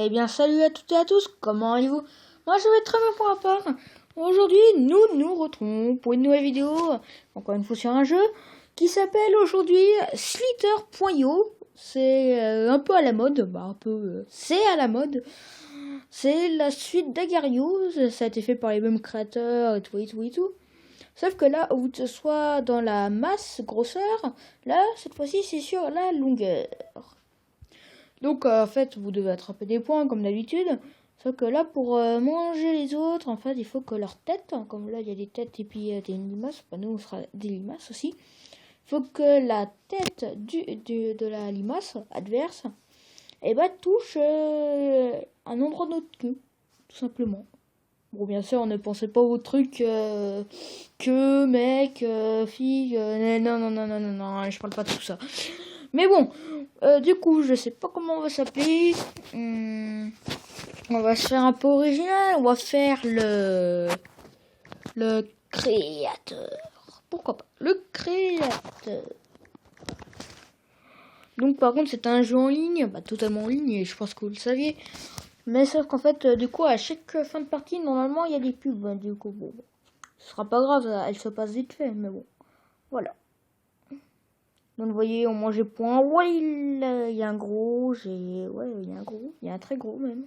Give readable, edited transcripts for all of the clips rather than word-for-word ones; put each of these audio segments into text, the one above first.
Eh bien, salut à toutes et à tous, comment allez-vous? Moi, je vais très bien pour ma part. Aujourd'hui, nous nous retrouvons pour une nouvelle vidéo, encore une fois sur un jeu, qui s'appelle aujourd'hui Slither.io. C'est un peu à la mode, c'est à la mode. C'est la suite d'Agar.io, ça a été fait par les mêmes créateurs et tout et tout et tout. Sauf que là, au lieu que ce soit dans la masse, grosseur, là, cette fois-ci, c'est sur la longueur. Donc en fait, vous devez attraper des points comme d'habitude. Sauf que là, pour manger les autres, en fait, il faut que leur tête, comme là, il y a des têtes et puis des limaces. Enfin, nous, on sera des limaces aussi. Il faut que la tête de la limace adverse, touche un endroit de notre queue, tout simplement. Bon, bien sûr, ne pensez pas au truc que mec, fille, non, non, non, non, non, non, je parle pas de tout ça. Mais bon, du coup, je sais pas comment on va s'appeler. On va se faire un peu original. On va faire le créateur. Pourquoi pas? Le créateur. Donc, par contre, c'est un jeu en ligne, totalement en ligne, et je pense que vous le saviez. Mais sauf qu'en fait, du coup, à chaque fin de partie, normalement, il y a des pubs. Du coup, bon, ce sera pas grave, elle se passe vite fait, mais bon, voilà. Donc vous voyez, on mange point. Ouais, il y a un gros, il y a un gros, il y a un très gros même.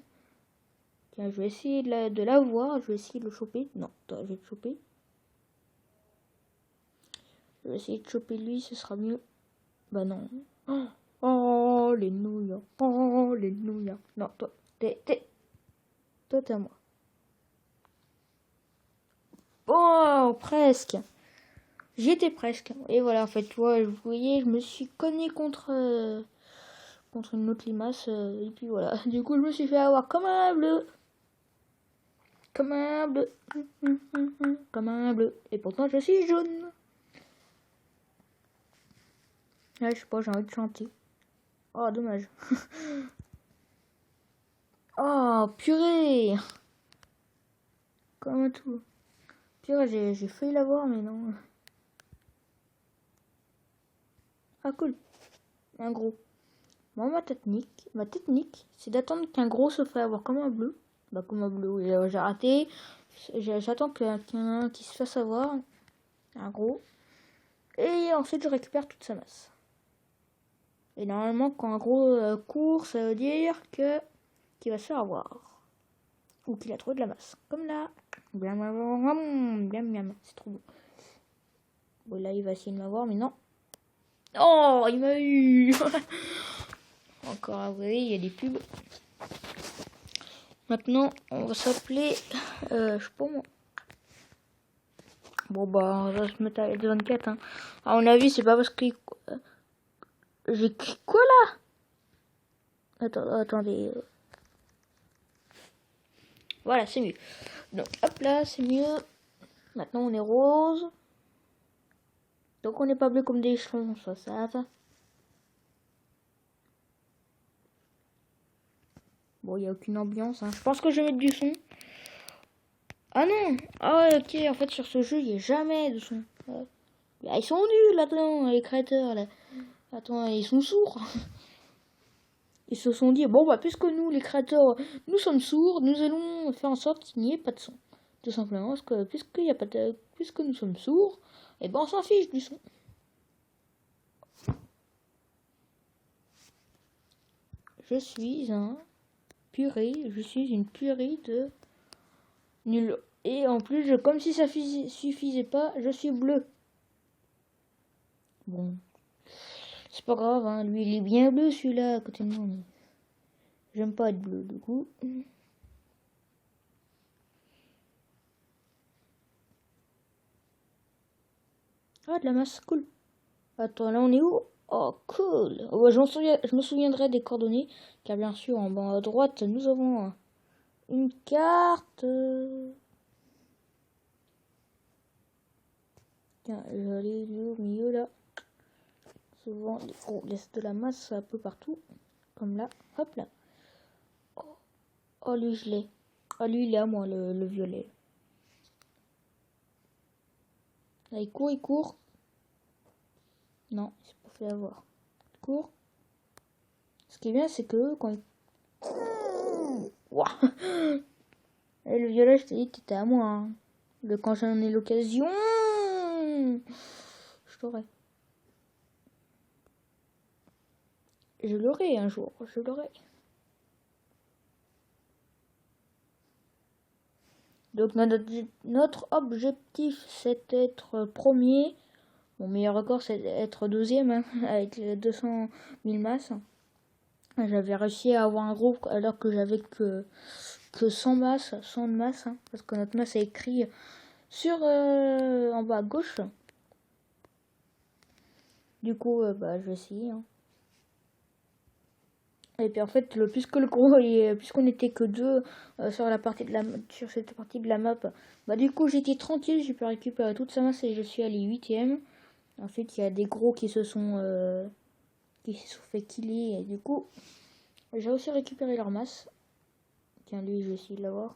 Tiens, je vais essayer de l'avoir, je vais essayer de le choper. Non, attends, je vais le choper. Je vais essayer de choper lui, ce sera mieux. Bah non. Oh, les nouilles. Oh, les nouilles. Non, toi, toi, t'es à moi. Oh, presque. J'y étais presque. Et voilà, en fait, vous voyez, je me suis cogné contre une autre limace. Et puis voilà. Du coup, je me suis fait avoir comme un bleu. Comme un bleu. Comme un bleu. Et pourtant, je suis jaune. Ouais, je sais pas, j'ai envie de chanter. Oh, dommage. Oh, purée. Comme tout. Purée, j'ai failli l'avoir, mais non. Ah, cool. Un gros. Bon, ma technique, c'est d'attendre qu'un gros se fasse avoir comme un bleu. Comme un bleu, oui, j'ai raté. J'attends qu'il y en ait un qui se fasse avoir. Un gros. Et ensuite, je récupère toute sa masse. Et normalement, quand un gros court, ça veut dire qu'il va se faire avoir. Ou qu'il a trouvé de la masse. Comme là. Bien, c'est trop beau. Bon, là, il va essayer de m'avoir, mais non. Oh, il m'a eu. Encore, vous voyez, il y a des pubs. Maintenant, on va s'appeler... je sais pas moi. Bon, on va se mettre à L24. Hein. À mon avis, c'est pas parce que... J'écris quoi là? Attendez. Voilà, c'est mieux. Donc, hop là, c'est mieux. Maintenant, on est rose. Donc, on n'est pas bleu comme des échelons, ça va. Bon, il n'y a aucune ambiance. Hein. Je pense que je vais mettre du son. Ah non! Ah ouais, ok, en fait, sur ce jeu, il n'y a jamais de son. Ils sont nuls là-dedans, les créateurs. Là. Attends, ils sont sourds. Ils se sont dit, bon, puisque nous, les créateurs, nous sommes sourds, nous allons faire en sorte qu'il n'y ait pas de son. Tout simplement, parce que puisque nous sommes sourds, on s'en fiche du son. Je suis une purée de nul. Et en plus, comme si ça suffisait pas, je suis bleu. Bon. C'est pas grave, hein. Lui, il est bien bleu, celui-là, à côté de moi. Mais... j'aime pas être bleu, du coup. Ah, de la masse, cool. Attends, là, on est où? Oh, cool. Oh, je me souviendrai des coordonnées, car bien sûr, en bas à droite, nous avons une carte. Tiens, je vais aller au milieu, là. Souvent, on laisse de la masse un peu partout. Comme là. Hop là. Oh, lui, je l'ai. Oh, lui, il est à moi, le violet. Là, il court. Non, il s'est pas fait avoir. Il court. Ce qui est bien, c'est que quand Ouah. Et le violet, je t'ai dit que t'étais à moi. Hein. Quand j'en ai l'occasion, je t'aurai. Je l'aurai un jour, je l'aurai. Donc notre objectif, c'est d'être premier. Mon meilleur record, c'est d'être deuxième, hein, avec les 200 000 masses. J'avais réussi à avoir un groupe alors que j'avais que 100 masses, 100 de masse, hein, parce que notre masse est écrit sur en bas à gauche. Du coup, bah, je vais essayer. Hein. Et puis en fait, puisque le gros, puisqu'on était que deux sur cette partie de la map, bah du coup j'étais tranquille, j'ai pu récupérer toute sa masse et je suis allé 8ème. Ensuite, il y a des gros qui se sont fait killer et du coup, j'ai aussi récupéré leur masse. Tiens, lui, je vais essayer de l'avoir.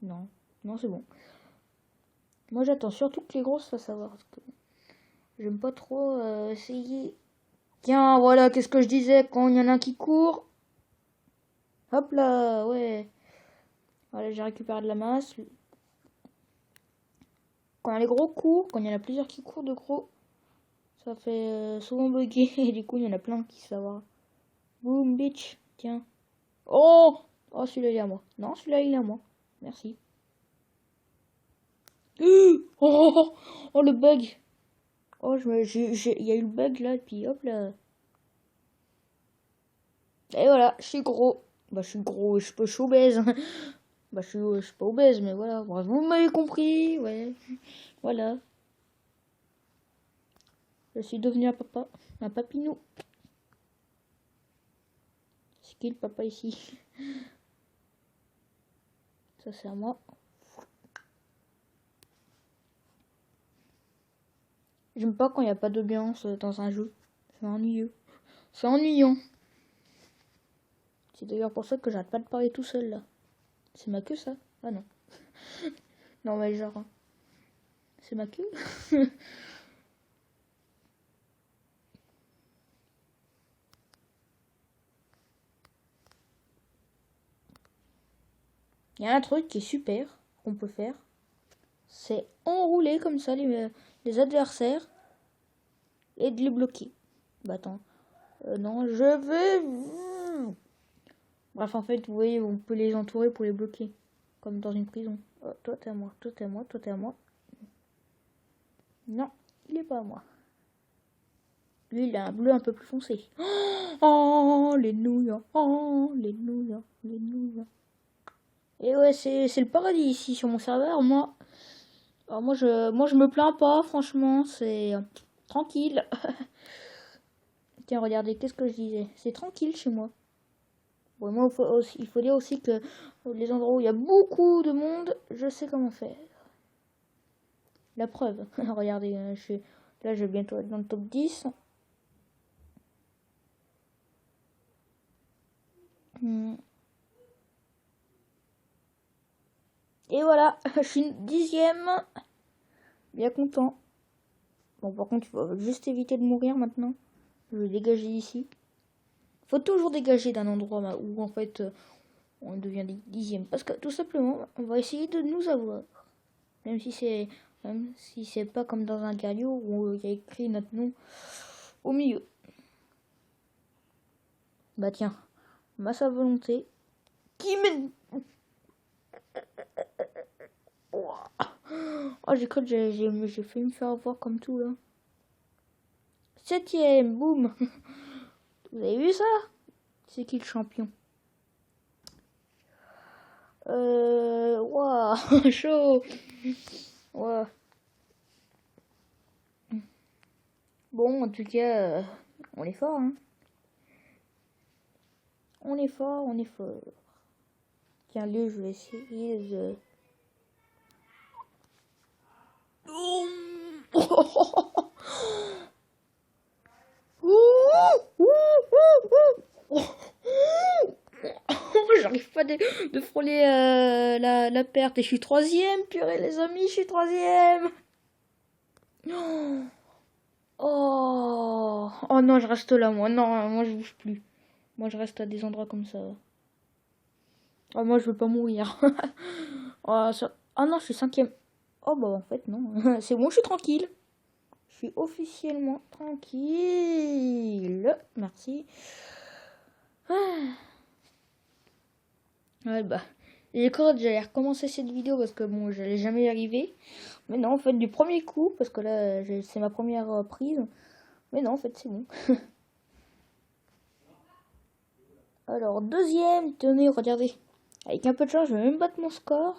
Non, non, c'est bon. Moi, j'attends surtout que les grosses fassent savoir parce que j'aime pas trop essayer. Tiens, voilà, qu'est-ce que je disais quand il y en a un qui court. Hop là, ouais. Voilà, j'ai récupéré de la masse. Quand les gros courent, quand il y en a plusieurs qui courent de gros, ça fait souvent bugger. Et du coup, il y en a plein qui savent. Boom, bitch. Tiens. Oh! Oh, celui-là, il est à moi. Non, celui-là, il est à moi. Merci. Oh, oh, le bug. Oh, il y a eu le bug là, et puis hop là. Et voilà, je suis gros. Bah, je suis gros, je suis obèse. Bah, je suis pas obèse, mais voilà. Bref, vous m'avez compris, ouais. Voilà. Je suis devenu un papa. Un papinou. C'est qui le papa ici? Ça, c'est à moi. J'aime pas quand il n'y a pas d'ambiance dans un jeu. C'est ennuyeux. C'est ennuyant. C'est d'ailleurs pour ça que j'arrête pas de parler tout seul là. C'est ma queue ça? Ah non. Non mais genre. C'est ma queue? Il y a un truc qui est super qu'on peut faire. C'est enrouler comme ça les adversaires et de les bloquer. Bah attends. Non, je vais... Bref, en fait, vous voyez, on peut les entourer pour les bloquer. Comme dans une prison. Oh, toi t'es à moi, toi t'es à moi, toi t'es à moi. Non, il est pas à moi. Lui, il a un bleu un peu plus foncé. Oh, les nouilles, oh, les nouilles, les nouilles. Et ouais, c'est le paradis ici sur mon serveur. Moi, je me plains pas, franchement, c'est tranquille. Tiens, regardez, qu'est-ce que je disais? C'est tranquille chez moi. Bon, moi, il faut dire aussi que les endroits où il y a beaucoup de monde, je sais comment faire. La preuve. Regardez, là, je vais bientôt être dans le top 10. Et voilà, je suis 10ème. Bien content. Bon, par contre, il faut juste éviter de mourir maintenant. Je vais dégager d'ici. Faut toujours dégager d'un endroit où en fait on devient 10ème. Parce que tout simplement, on va essayer de nous avoir. Même si c'est pas comme dans un Gario où il y a écrit notre nom au milieu. Bah tiens, masse à volonté. Qui mène. Oh, j'ai cru que j'ai fait me faire avoir comme tout là. 7ème, boum. Vous avez vu ça? C'est qui le champion? Waouh, chaud. Ouais. Bon, en tout cas, on est fort, hein. On est fort, on est fort. Tiens, lui, je vais essayer de... J'arrive pas de frôler la perte. Et je suis 3ème, purée les amis, je suis 3ème. Oh, oh non, je reste là, moi. Non, moi je bouge plus. Moi je reste à des endroits comme ça. Ah, moi, je veux pas mourir. Ah, ah non, je suis 5e. Oh bah en fait non. C'est bon, je suis tranquille. Je suis officiellement tranquille. Merci. Ah. Ouais bah. J'ai cru que j'allais recommencer cette vidéo parce que bon, j'allais jamais y arriver. Mais non, en fait, du premier coup, parce que là, c'est ma première prise. Mais non, en fait, c'est bon. Alors, deuxième, tenez, regardez. Avec un peu de chance, je vais même battre mon score.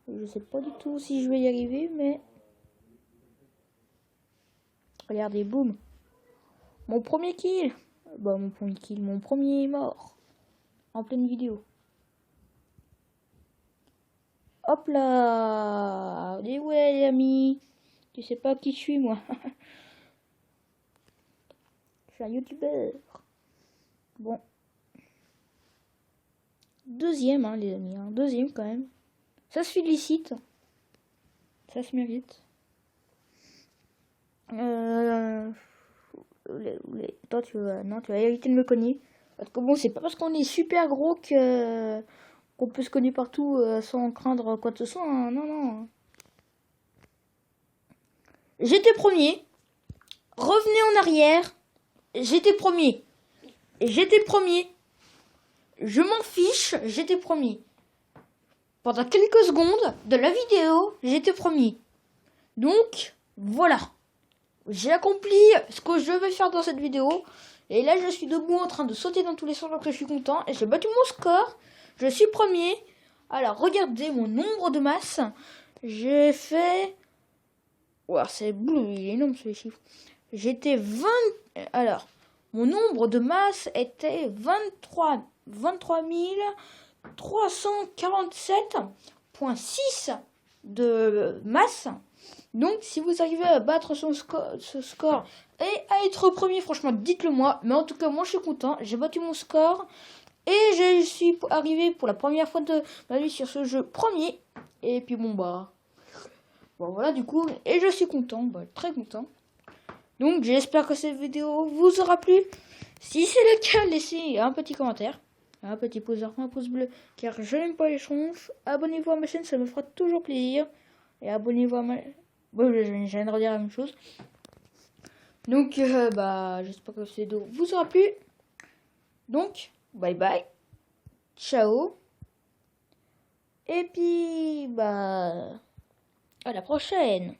Je sais pas du tout si je vais y arriver, mais... Regardez, boum. Mon premier kill. Bah, mon premier kill, mon premier mort. En pleine vidéo. Hop là. Et ouais, les amis. Tu sais pas qui je suis, moi. Je suis un youtubeur. Bon. Deuxième, hein, les amis. Hein. Deuxième, quand même. Ça se félicite. Ça se mérite. Toi, non, tu vas éviter de me cogner. Parce que bon, c'est pas parce qu'on est super gros que qu'on peut se cogner partout sans craindre quoi que ce soit. Hein. Non, non. J'étais premier. Revenez en arrière. J'étais premier. J'étais premier. Je m'en fiche, j'étais premier. Pendant quelques secondes de la vidéo, j'étais premier. Donc, voilà. J'ai accompli ce que je vais faire dans cette vidéo. Et là, je suis debout en train de sauter dans tous les sens, donc je suis content. Et j'ai battu mon score. Je suis premier. Alors, regardez mon nombre de masse. J'ai fait... Ouais, c'est bleu, il est énorme ce chiffre. J'étais 20... Alors, mon nombre de masse était 23 347,6 de masse. Donc, si vous arrivez à battre ce score et à être premier, franchement, dites-le moi. Mais en tout cas, moi, je suis content. J'ai battu mon score. Et je suis arrivé pour la première fois de ma vie sur ce jeu premier. Et puis, bon, bah... Bon, voilà, du coup. Et je suis content. Bah, très content. Donc, j'espère que cette vidéo vous aura plu. Si c'est le cas, laissez un petit commentaire. Un petit pouce vert, un pouce bleu, car je n'aime pas les tronches. Abonnez-vous à ma chaîne, ça me fera toujours plaisir. Et abonnez-vous à ma... Bon, je viens de redire la même chose. Donc, bah, j'espère que cette vidéo vous aura plu. Donc, bye bye. Ciao. Et puis, bah, à la prochaine.